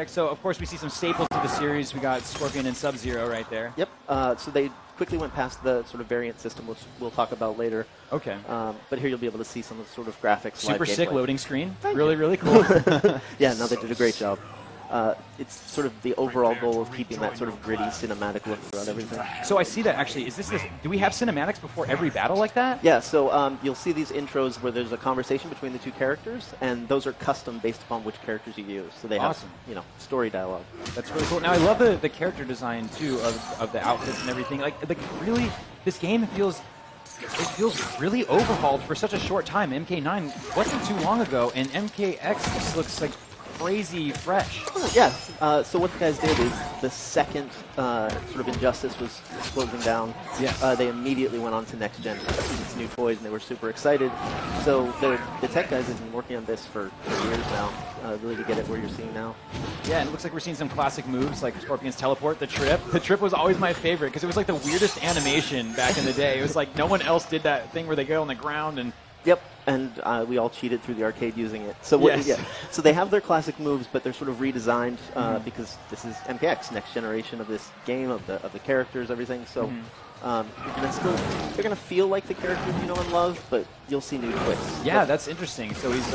So, of course, we see some staples to the series. We got Scorpion and Sub-Zero right there. Yep. So they quickly went past the sort of variant system, which we'll talk about later. Okay. But here you'll be able to see some of the sort of graphics. Super sick gameplay. Loading screen. Really cool. Yeah, no, they did a great job. It's sort of the overall goal of keeping that sort of gritty cinematic look throughout everything. So I see that actually. Is this? Do we have cinematics before every battle like that? Yeah. So you'll see these intros where there's a conversation between the two characters, and those are custom based upon which characters you use. So they have, story dialogue. That's really cool. Now I love the character design too of the outfits and everything. Like really, this game feels really overhauled for such a short time. MK9 wasn't too long ago, and MKX just looks like crazy fresh. Yeah. So what the guys did is the second sort of Injustice was closing down, they immediately went on to next gen with new toys, and they were super excited. So the tech guys have been working on this for years now, really to get it where you're seeing now. Yeah, and it looks like we're seeing some classic moves like Scorpion's teleport, the trip. The trip was always my favorite because it was like the weirdest animation back in the day. It was like no one else did that thing where they go on the ground and. Yep, and we all cheated through the arcade using it. So so they have their classic moves, but they're sort of redesigned because this is MKX, next generation of this game, of the characters, everything. So they're gonna feel like the characters you know and love, but you'll see new twists. Yeah, that's interesting. So he's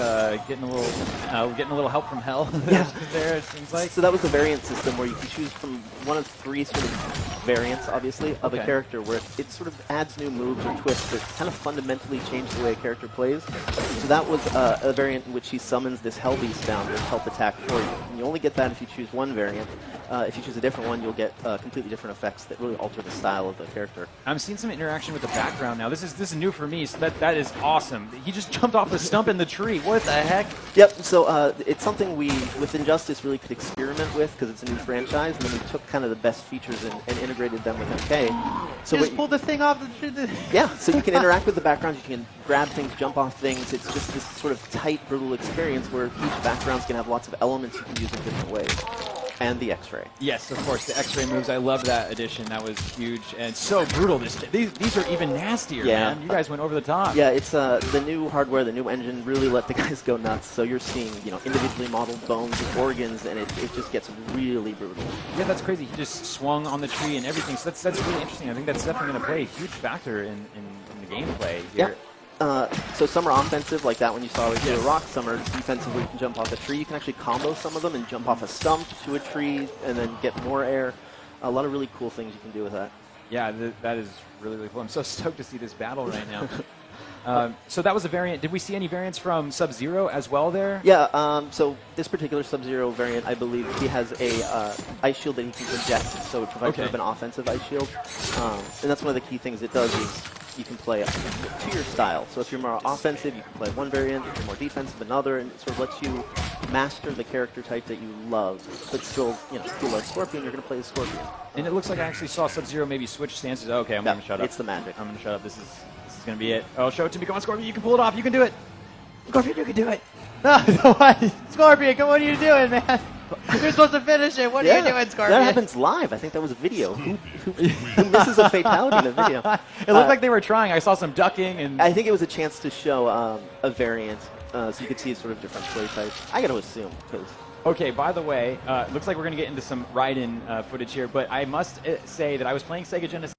getting a little help from hell. There it seems like. So that was the variant system where you can choose from one of three sort of variants, obviously, of a character where it sort of adds new moves or twists that kind of fundamentally change the way a character plays. So that was a variant in which he summons this Hell Beast down to help attack for you. And you only get that if you choose one variant. If you choose a different one, you'll get completely different effects that really alter the style of the character. I'm seeing some interaction with the background now. This is new for me, so that is awesome. He just jumped off the stump in the tree. What the heck? Yep, so it's something we, with Injustice, really could experiment with because it's a new franchise, and then we took kind of the best features and integrated them with MK. So you just pulled the thing off the tree. Yeah, so you can interact with the backgrounds, you can grab things, jump off things. It's just this sort of tight, brutal experience where each background's going to have lots of elements you can use in different ways. And the X-Ray. Yes, of course, the X-Ray moves. I love that addition. That was huge and so brutal. These are even nastier, man. You guys went over the top. Yeah, it's the new hardware, the new engine really let the guys go nuts. So you're seeing, individually modeled bones and organs, and it just gets really brutal. Yeah, that's crazy. He just swung on the tree and everything. So that's really interesting. I think that's definitely going to play a huge factor in the gameplay here. Yeah. So some are offensive, like that one you saw with the rock. Some are defensive, where you can jump off a tree. You can actually combo some of them and jump off a stump to a tree and then get more air. A lot of really cool things you can do with that. Yeah, that is really cool. I'm so stoked to see this battle right now. So that was a variant. Did we see any variants from Sub-Zero as well there? Yeah, so this particular Sub-Zero variant, I believe, he has a ice shield that he can project, so it provides sort of an offensive ice shield. And that's one of the key things it does is you can play to your style. So if you're more offensive, you can play one variant. If you're more defensive, another, and it sort of lets you master the character type that you love. But still, if you love Scorpion, you're going to play the Scorpion. And it looks like I actually saw Sub-Zero maybe switch stances. Okay, I'm going to shut up. It's the magic. I'm going to shut up. This is going to be it. Oh, show it to me. Come on, Scorpion. You can pull it off. You can do it. Scorpion, you can do it. No, Scorpion, come on, what are you doing, man? You're supposed to finish it. What are you doing, Scorpion? That happens live. I think that was a video. Who misses a fatality in a video? It looked like they were trying. I saw some ducking. And I think it was a chance to show a variant, so you could see sort of different play types. I got to assume, because... Okay, by the way, looks like we're going to get into some Raiden footage here, but I must say that I was playing Sega Genesis